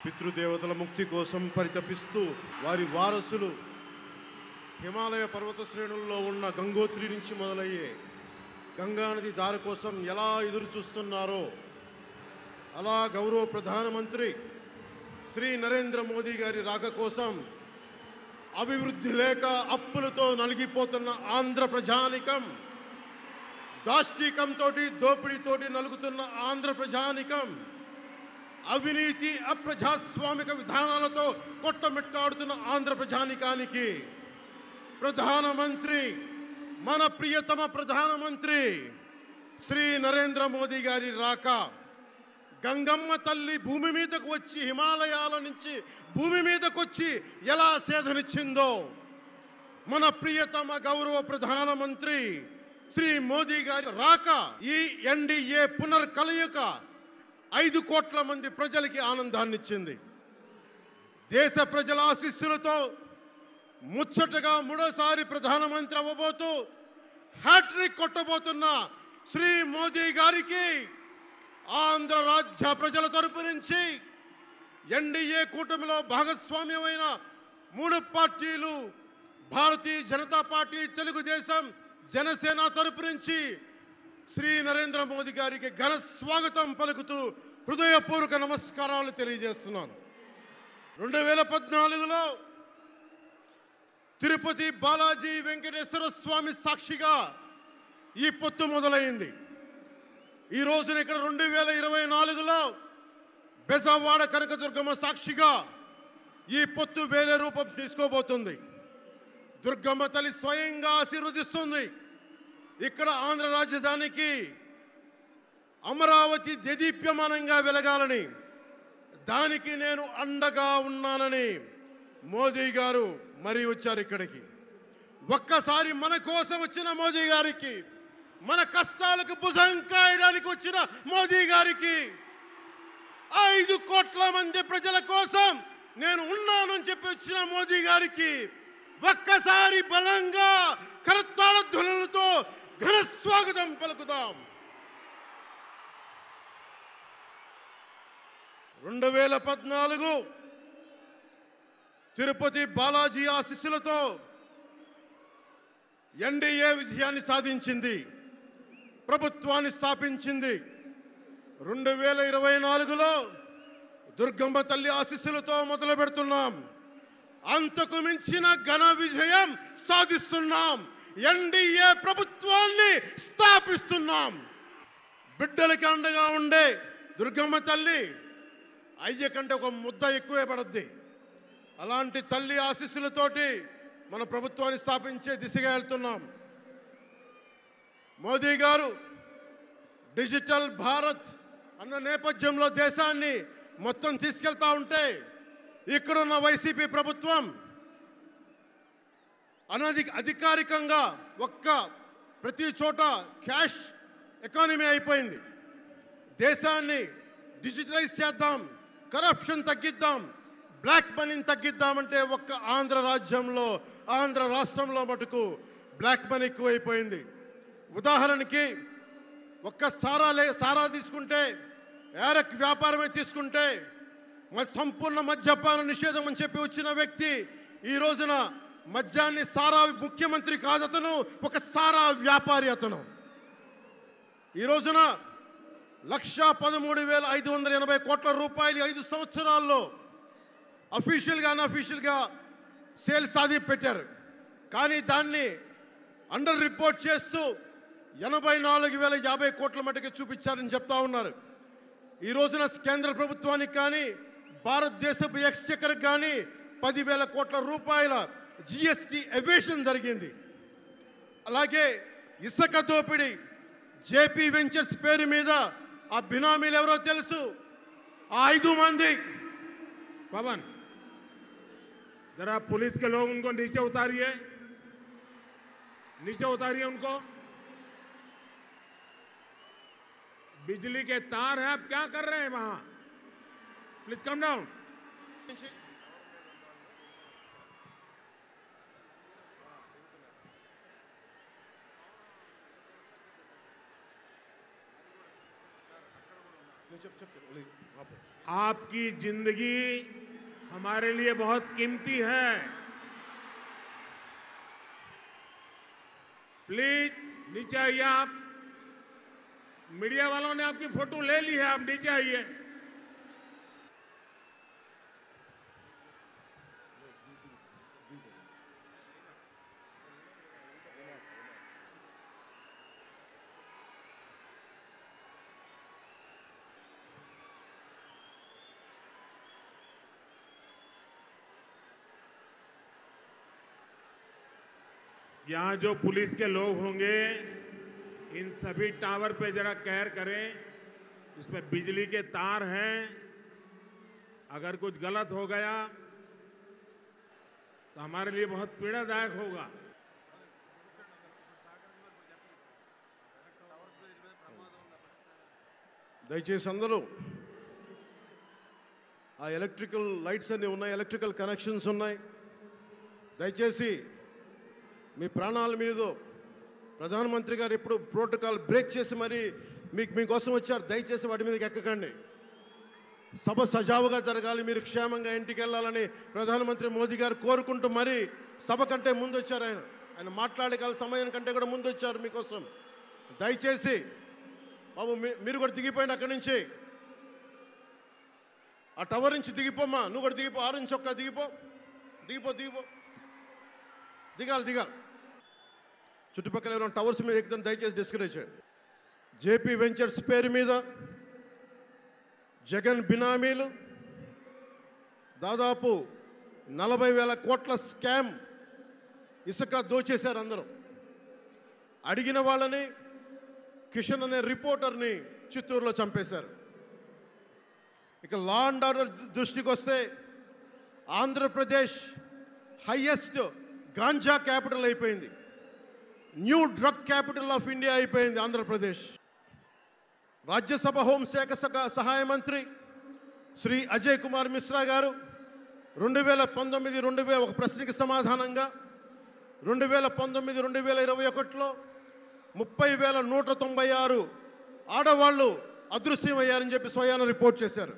పితృదేవతల ముక్తి కోసం పరితపిస్తూ వారి వారసులు హిమాలయ పర్వత శ్రేణుల్లో ఉన్న గంగోత్రి నుంచి మొదలయ్యే గంగానది దారి కోసం ఎలా ఎదురు చూస్తున్నారో అలా గౌరవ ప్రధానమంత్రి శ్రీ నరేంద్ర మోదీ గారి రాక కోసం అభివృద్ధి లేక అప్పులతో నలిగిపోతున్న ఆంధ్ర ప్రజానికం, దాష్టీకంతో దోపిడీతోటి నలుగుతున్న ఆంధ్ర ప్రజానికం, అవినీతి అప్రజాస్వామిక విధానాలతో కొట్టమిట్టాడుతున్న ఆంధ్ర ప్రజానికానికి ప్రధానమంత్రి, మన ప్రియతమ ప్రధానమంత్రి శ్రీ నరేంద్ర మోదీ గారి రాక, గంగమ్మ తల్లి భూమి మీదకు వచ్చి హిమాలయాల నుంచి భూమి మీదకు వచ్చి ఎలా సేధనిచ్చిందో మన ప్రియతమ గౌరవ ప్రధానమంత్రి శ్రీ మోదీ గారి రాక ఈ ఎన్డీఏ పునర్కలయిక 5 కోట్ల మంది ప్రజలకి ఆనందాన్నిచ్చింది. దేశ ప్రజల ఆశీస్సులతో ముచ్చటగా 3వసారి ప్రధానమంత్రి అవ్వబోతూ హ్యాట్రిక్ కొట్టబోతున్న శ్రీ మోదీ గారికి ఆంధ్ర రాజ్య ప్రజల తరపు నుంచి ఎన్డీఏ కూటమిలో భాగస్వామ్యమైన 3 పార్టీలు భారతీయ జనతా పార్టీ, తెలుగుదేశం, జనసేన తరపు నుంచి శ్రీ నరేంద్ర మోదీ గారికి ఘన స్వాగతం పలుకుతూ హృదయపూర్వక నమస్కారాలు తెలియజేస్తున్నాను. 2014లో తిరుపతి బాలాజీ వెంకటేశ్వర స్వామి సాక్షిగా ఈ పొత్తు మొదలైంది. ఈ రోజున ఇక్కడ 2024లో బెజవాడ కనకదుర్గమ్మ సాక్షిగా ఈ పొత్తు వేరే రూపం తీసుకోబోతుంది. దుర్గమ్మ తల్లి స్వయంగా ఆశీర్వదిస్తుంది. ఇక్కడ ఆంధ్ర రాజధానికి అమరావతి దేదీప్యమానంగా వెలగాలని, దానికి నేను అండగా ఉన్నానని మోదీ గారు మరీ వచ్చారు ఇక్కడికి. ఒక్కసారి మన కోసం వచ్చిన మోదీ గారికి, మన కష్టాలకు భుజం కాయడానికి వచ్చిన మోదీ గారికి, 5 కోట్ల మంది ప్రజల కోసం నేను ఉన్నానని చెప్పి వచ్చిన మోదీ గారికి ఒక్కసారి బలంగా కరతాళ ధ్వనులతో ఘన స్వాగతం పలుకుదాం. 2014 తిరుపతి బాలాజీ ఆశీస్సులతో ఎన్డీఏ విజయాన్ని సాధించింది, ప్రభుత్వాన్ని స్థాపించింది. 2024లో దుర్గమ్మ తల్లి ఆశీస్సులతో మొదలు పెడుతున్నాం. అంతకు మించిన ఘన విజయం సాధిస్తున్నాం. ఎన్డీఏ ప్రభుత్వాన్ని స్థాపిస్తున్నాం. బిడ్డలకి అండగా ఉండే దుర్గమ్మ తల్లి అయ్య కంటే ఒక ముద్ద ఎక్కువే పడద్ది. అలాంటి తల్లి ఆశీస్సులతోటి మన ప్రభుత్వాన్ని స్థాపించే దిశగా వెళ్తున్నాం. మోదీ గారు డిజిటల్ భారత్ అన్న నేపథ్యంలో దేశాన్ని మొత్తం తీసుకెళ్తా ఉంటే ఇక్కడున్న వైసీపీ ప్రభుత్వం అధికారికంగా ప్రతి చోట క్యాష్ ఎకానమీ అయిపోయింది. దేశాన్ని డిజిటలైజ్ చేద్దాం, కరప్షన్ తగ్గిద్దాం, బ్లాక్ మనీని తగ్గిద్దామంటే ఆంధ్ర రాజ్యంలో, ఆంధ్ర రాష్ట్రంలో మటుకు బ్లాక్ మనీ ఎక్కువైపోయింది. ఉదాహరణకి సారా తీసుకుంటే, ఏరక్ వ్యాపారమే తీసుకుంటే సంపూర్ణ మద్యపాన నిషేధం అని చెప్పి వచ్చిన వ్యక్తి ఈ రోజున మద్యాన్ని సారా ముఖ్యమంత్రి కాదు, అతను ఒక సారా వ్యాపారి. అతను ఈ రోజున 1,13,580 కోట్ల రూపాయలు 5 సంవత్సరాల్లో అఫీషియల్గా అన్అఫీషియల్గా సేల్స్ అది పెట్టారు. కానీ దాన్ని అండర్ రిపోర్ట్ చేస్తూ 84,050 కోట్ల మటుకు చూపించారని చెప్తా ఉన్నారు. ఈ రోజున కేంద్ర ప్రభుత్వానికి కానీ భారతదేశపు ఎక్స్చెక్కర్కి కానీ 10,000 కోట్ల రూపాయల జిఎస్టీ ఎవేషన్ జరిగింది. అలాగే ఇసుక దోపిడీ, జేపీ వెంచర్స్ పేరు మీద ఆ బినామీలు ఎవరో తెలుసు, ఆ 5 మంది. पवन जरा पुलिस के लोग उनको नीचे उतारिए उनको। बिजली के तार हैं, आप क्या कर रहे हैं वहां? Please come down. आपकी जिंदगी हमारे लिए बहुत कीमती है। प्लीज नीचे आइए। आप मीडिया वालों ने आपकी फोटो ले ली है, आप नीचे आइए। यहाँ जो पुलिस के लोग होंगे इन सभी टावर पे जरा केयर करें। इसमें बिजली के तार हैं, अगर कुछ गलत हो गया तो हमारे लिए बहुत पीड़ादायक होगा। దయచేసి అందరూ ఆ ఎలక్ట్రికల్ లైట్స్ అన్నీ ఉన్నాయి, ఎలక్ట్రికల్ కనెక్షన్స్ ఉన్నాయి. దయచేసి మీ ప్రాణాల మీద ప్రధానమంత్రి గారు ఎప్పుడు ప్రోటోకాల్ బ్రేక్ చేసి మరి మీకోసం వచ్చారు. దయచేసి వాటి మీదకి ఎక్కకండి. సభ సజావుగా జరగాలి, మీరు క్షేమంగా ఇంటికి వెళ్ళాలని ప్రధానమంత్రి మోదీ గారు కోరుకుంటూ మరి సభ కంటే ముందు వచ్చారు. ఆయన మాట్లాడగల సమయం కంటే కూడా ముందు వచ్చారు మీకోసం. దయచేసి బాబు మీరు కూడా దిగిపోయింది అక్కడి నుంచి, ఆ టవర్ నుంచి దిగిపోమ్మా. నువ్వు కూడా దిగిపో, ఆరెంజ్ చొక్కా దిగిపో, దిగిపో దిగిపో, దిగాలి. చుట్టుపక్కల ఎవరైనా టవర్స్ మీద ఎక్కుతాను దయచేసి డిస్కరేజ్ చేయండి. జేపీ వెంచర్స్ పేరు మీద జగన్ బినామీలు దాదాపు 40,000 కోట్ల స్కామ్ ఇసుక దోచేశారు. అందరూ అడిగిన వాళ్ళని, కిషన్ అనే రిపోర్టర్ని చిత్తూరులో చంపేశారు. ఇక లా అండ్ ఆర్డర్ దృష్టికి వస్తే ఆంధ్రప్రదేశ్ హైయెస్ట్ గాంజా క్యాపిటల్ అయిపోయింది. New drug capital of India అయిపోయింది ఆంధ్రప్రదేశ్. రాజ్యసభ హోంశాఖ సహాయ మంత్రి శ్రీ అజయ్ కుమార్ మిశ్రా గారు 2019 ఒక ప్రశ్నకి సమాధానంగా 2019-2021లో 30,196 ఆడవాళ్ళు అదృశ్యమయ్యారని చెప్పి స్వయాన రిపోర్ట్ చేశారు.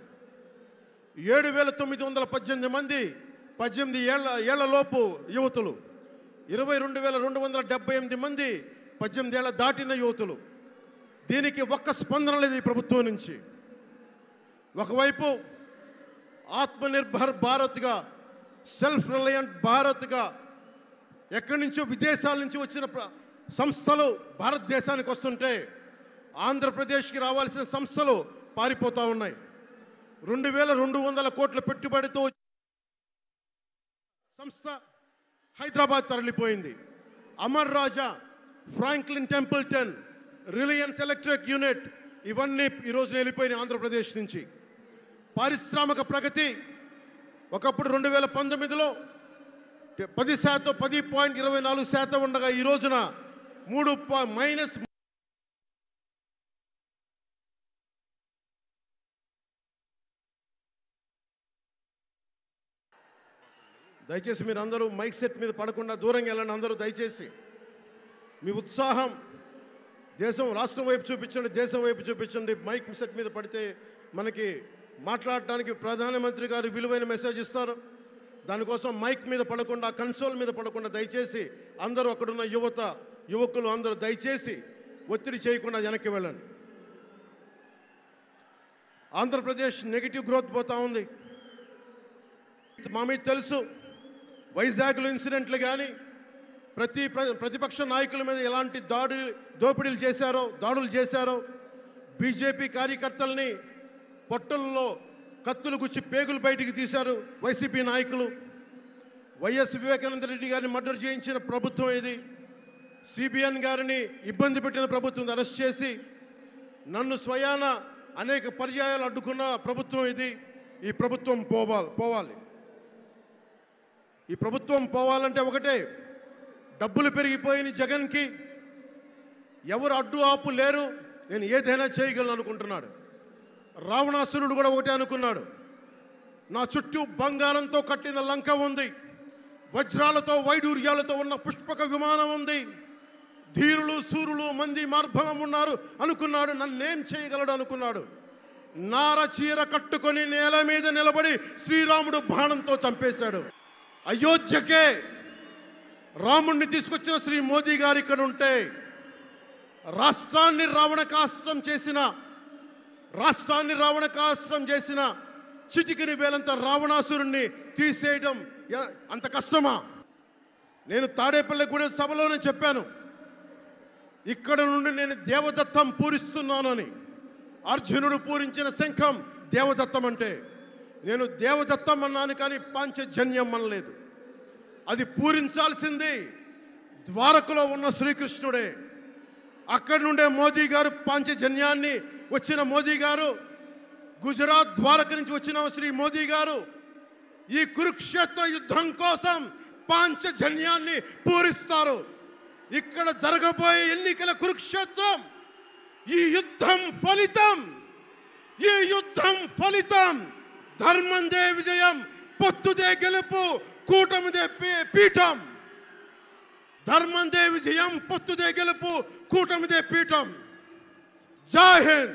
7,918 మంది 18 ఏళ్లలోపు యువతులు, 22,278 మంది 18 ఏళ్ల దాటిన యువతులు. దీనికి ఒక్క స్పందన లేదు ఈ ప్రభుత్వం నుంచి. ఒకవైపు ఆత్మనిర్భర్ భారత్గా, సెల్ఫ్ రిలయంట్ భారత్గా ఎక్కడి నుంచో విదేశాల నుంచి వచ్చిన సంస్థలు భారతదేశానికి వస్తుంటే ఆంధ్రప్రదేశ్కి రావాల్సిన సంస్థలు పారిపోతూ ఉన్నాయి. 2,200 కోట్ల పెట్టుబడితో సంస్థ హైదరాబాద్ తరలిపోయింది. Amar Raja, Franklin Templeton, Reliance Electric unit ఇవన్నీ ఈరోజు వెళ్ళిపోయినాయి ఆంధ్రప్రదేశ్ నుంచి. పారిశ్రామిక ప్రగతి ఒకప్పుడు 2019లో 10.24% ఉండగా ఈ రోజున -3. దయచేసి మీరు అందరూ మైక్ సెట్ మీద పడకుండా దూరంగా వెళ్ళండి. అందరూ దయచేసి మీ ఉత్సాహం రాష్ట్రం వైపు చూపించండి, దేశం వైపు చూపించండి. మైక్ సెట్ మీద పడితే మనకి మాట్లాడటానికి ప్రధానమంత్రి గారు విలువైన మెసేజ్ ఇస్తారు. దానికోసం మైక్ మీద పడకుండా, కన్సోల్ మీద పడకుండా దయచేసి అందరూ అక్కడున్న యువకులు అందరూ దయచేసి ఒత్తిడి చేయకుండా వెనక్కి వెళ్ళండి. ఆంధ్రప్రదేశ్ నెగిటివ్ గ్రోత్ పోతా ఉంది. మా మీద తెలుసు వైజాగ్లో ఇన్సిడెంట్లు కానీ ప్రతిపక్ష నాయకుల మీద ఎలాంటి దాడులు చేశారో. బీజేపీ కార్యకర్తల్ని పొట్టల్లో కత్తులు గుచ్చి పేగులు బయటికి తీశారు వైసీపీ నాయకులు. వైఎస్ వివేకానంద రెడ్డి గారిని మర్డర్ చేయించిన ప్రభుత్వం ఇది. సిబిఎన్ గారిని ఇబ్బంది పెట్టిన ప్రభుత్వం అరెస్ట్ చేసి నన్ను స్వయాన అనేక పర్యాయాలు అడ్డుకున్న ప్రభుత్వం ఇది. ఈ ప్రభుత్వం పోవాలి. ఈ ప్రభుత్వం పోవాలంటే ఒకటే, డబ్బులు పెరిగిపోయిన జగన్కి ఎవరు అడ్డు ఆపు లేరు, నేను ఏదైనా చేయగలను అనుకుంటున్నాడు. రావణాసురుడు కూడా ఒకటే అనుకున్నాడు, నా చుట్టూ బంగారంతో కట్టిన లంక ఉంది, వజ్రాలతో వైడూర్యాలతో ఉన్న పుష్పక విమానం ఉంది, ధీరులు సూరులు మంది మార్బలం ఉన్నారు అనుకున్నాడు. నన్నేం చేయగలడు అనుకున్నాడు. నార చీర కట్టుకొని నేల మీద నిలబడి శ్రీరాముడు బాణంతో చంపేశాడు. అయోధ్యకే రాముణ్ణి తీసుకొచ్చిన శ్రీ మోదీ గారు ఇక్కడ ఉంటే రాష్ట్రాన్ని రావణకాస్త్రం చేసిన చిటికిని వేలంత రావణాసురుణ్ణి తీసేయడం అంత కష్టమా? నేను తాడేపల్లిగూడెం సభలోనే చెప్పాను, ఇక్కడ నుండి నేను దేవదత్తం పూరిస్తున్నానని. అర్జునుడు పూరించిన శంఖం దేవదత్తం అంటే నేను దేవదత్తం అన్నాను, కానీ పాంచజన్యం అనలేదు. అది పూరించాల్సింది ద్వారకలో ఉన్న శ్రీకృష్ణుడే. అక్కడి నుండే మోదీ గారు పాంచజన్యాన్ని వచ్చిన మోదీ గారు, గుజరాత్ ద్వారక నుంచి వచ్చిన శ్రీ మోదీ గారు ఈ కురుక్షేత్ర యుద్ధం కోసం పాంచజన్యాన్ని పూరిస్తారు. ఇక్కడ జరగబోయే ఎన్నికల కురుక్షేత్రం, ఈ యుద్ధం ఫలితం ధర్మందే విజయం, పొత్తుదే గెలుపు, కూటమిదే పీఠం. ధర్మందే విజయం, పొత్తుదే గెలుపు, కూటమిదే పీఠం. జై హింద్.